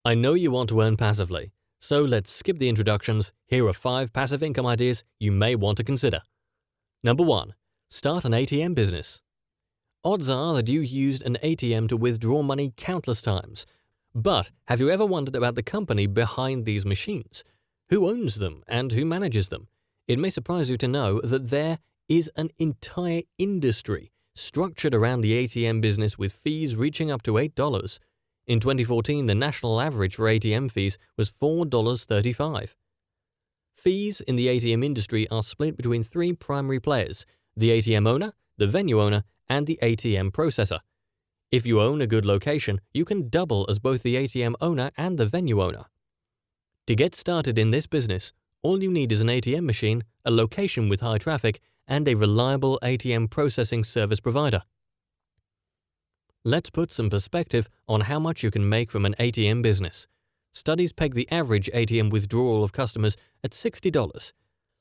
I know you want to earn passively, so let's skip the introductions. Here are 5 passive income ideas you may want to consider. Number 1. Start an ATM business. Odds are that you used an ATM to withdraw money countless times. But have you ever wondered about the company behind these machines? Who owns them and who manages them? It may surprise you to know that there is an entire industry structured around the ATM business with fees reaching up to $8. In 2014, the national average for ATM fees was $4.35. Fees in the ATM industry are split between 3 primary players: the ATM owner, the venue owner, and the ATM processor. If you own a good location, you can double as both the ATM owner and the venue owner. To get started in this business, all you need is an ATM machine, a location with high traffic, and a reliable ATM processing service provider. Let's put some perspective on how much you can make from an ATM business. Studies peg the average ATM withdrawal of customers at $60.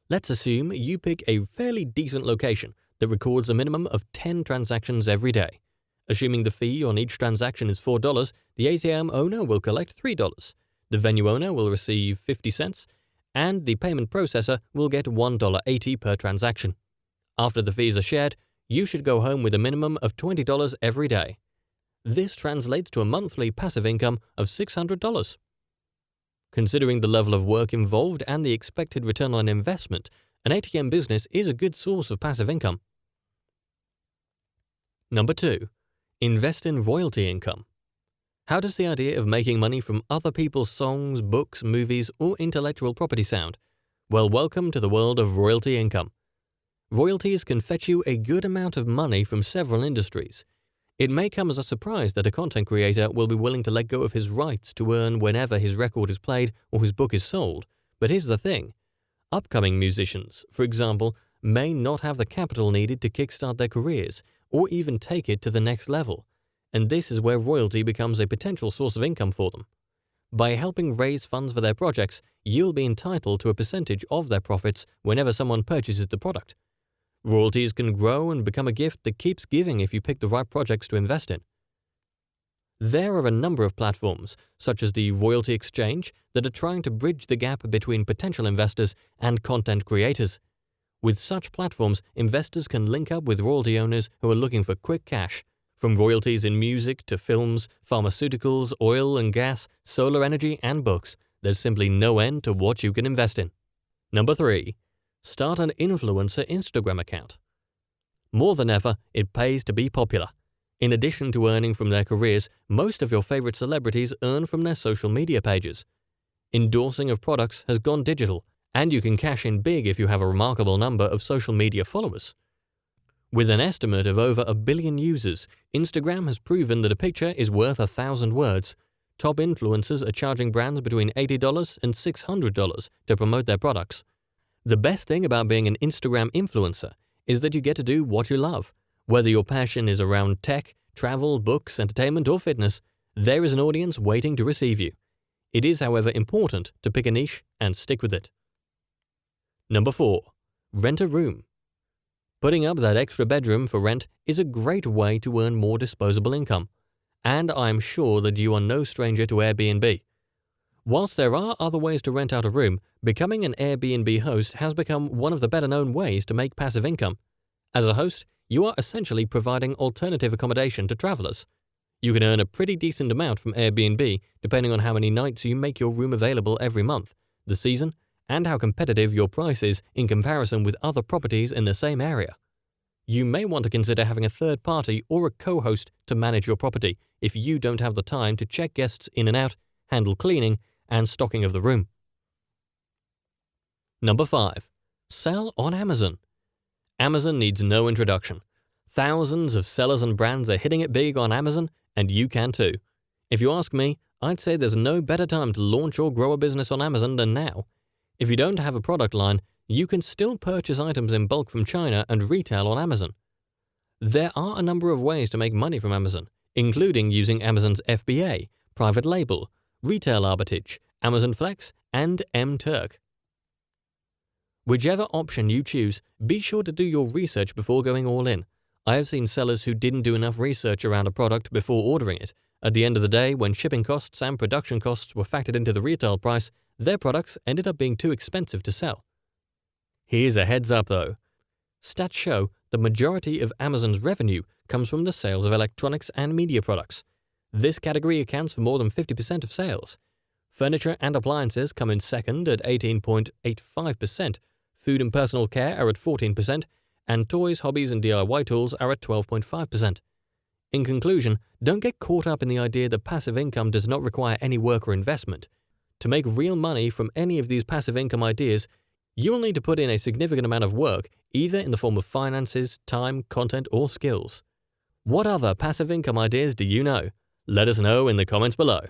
Let's assume you pick a fairly decent location that records a minimum of 10 transactions every day. Assuming the fee on each transaction is $4, the ATM owner will collect $3. The venue owner will receive 50 cents, and the payment processor will get $1.80 per transaction. After the fees are shared, you should go home with a minimum of $20 every day. This translates to a monthly passive income of $600. Considering the level of work involved and the expected return on investment, an ATM business is a good source of passive income. Number 2. Invest in royalty income. How does the idea of making money from other people's songs, books, movies, or intellectual property sound? Well, welcome to the world of royalty income. Royalties can fetch you a good amount of money from several industries. It may come as a surprise that a content creator will be willing to let go of his rights to earn whenever his record is played or his book is sold. But here's the thing. Upcoming musicians, for example, may not have the capital needed to kickstart their careers or even take it to the next level. And this is where royalty becomes a potential source of income for them. By helping raise funds for their projects, you'll be entitled to a percentage of their profits whenever someone purchases the product. Royalties can grow and become a gift that keeps giving if you pick the right projects to invest in. There are a number of platforms, such as the Royalty Exchange, that are trying to bridge the gap between potential investors and content creators. With such platforms, investors can link up with royalty owners who are looking for quick cash. From royalties in music to films, pharmaceuticals, oil and gas, solar energy, and books, there's simply no end to what you can invest in. Number 3. Start an influencer Instagram account. More than ever, it pays to be popular. In addition to earning from their careers, most of your favorite celebrities earn from their social media pages. Endorsing of products has gone digital, and you can cash in big if you have a remarkable number of social media followers. With an estimate of over 1 billion users, Instagram has proven that a picture is worth 1,000 words. Top influencers are charging brands between $80 and $600 to promote their products. The best thing about being an Instagram influencer is that you get to do what you love. Whether your passion is around tech, travel, books, entertainment, or fitness, there is an audience waiting to receive you. It is, however, important to pick a niche and stick with it. Number 4. Rent a room. Putting up that extra bedroom for rent is a great way to earn more disposable income. And I'm sure that you are no stranger to Airbnb. Whilst there are other ways to rent out a room, becoming an Airbnb host has become one of the better-known ways to make passive income. As a host, you are essentially providing alternative accommodation to travelers. You can earn a pretty decent amount from Airbnb depending on how many nights you make your room available every month, the season, and how competitive your price is in comparison with other properties in the same area. You may want to consider having a third party or a co-host to manage your property if you don't have the time to check guests in and out, handle cleaning, and stocking of the room. Number 5. Sell on Amazon. Amazon needs no introduction. Thousands of sellers and brands are hitting it big on Amazon, and you can too. If you ask me, I'd say there's no better time to launch or grow a business on Amazon than now. If you don't have a product line, you can still purchase items in bulk from China and retail on Amazon. There are a number of ways to make money from Amazon, including using Amazon's FBA, private label, retail arbitrage, Amazon Flex, and M-Turk. Whichever option you choose, be sure to do your research before going all in. I have seen sellers who didn't do enough research around a product before ordering it, At the end of the day, when shipping costs and production costs were factored into the retail price, their products ended up being too expensive to sell. Here's a heads up though. Stats show the majority of Amazon's revenue comes from the sales of electronics and media products. This category accounts for more than 50% of sales. Furniture and appliances come in second at 18.85%, food and personal care are at 14%, and toys, hobbies, and DIY tools are at 12.5%. In conclusion, don't get caught up in the idea that passive income does not require any work or investment. To make real money from any of these passive income ideas, you will need to put in a significant amount of work, either in the form of finances, time, content, or skills. What other passive income ideas do you know? Let us know in the comments below.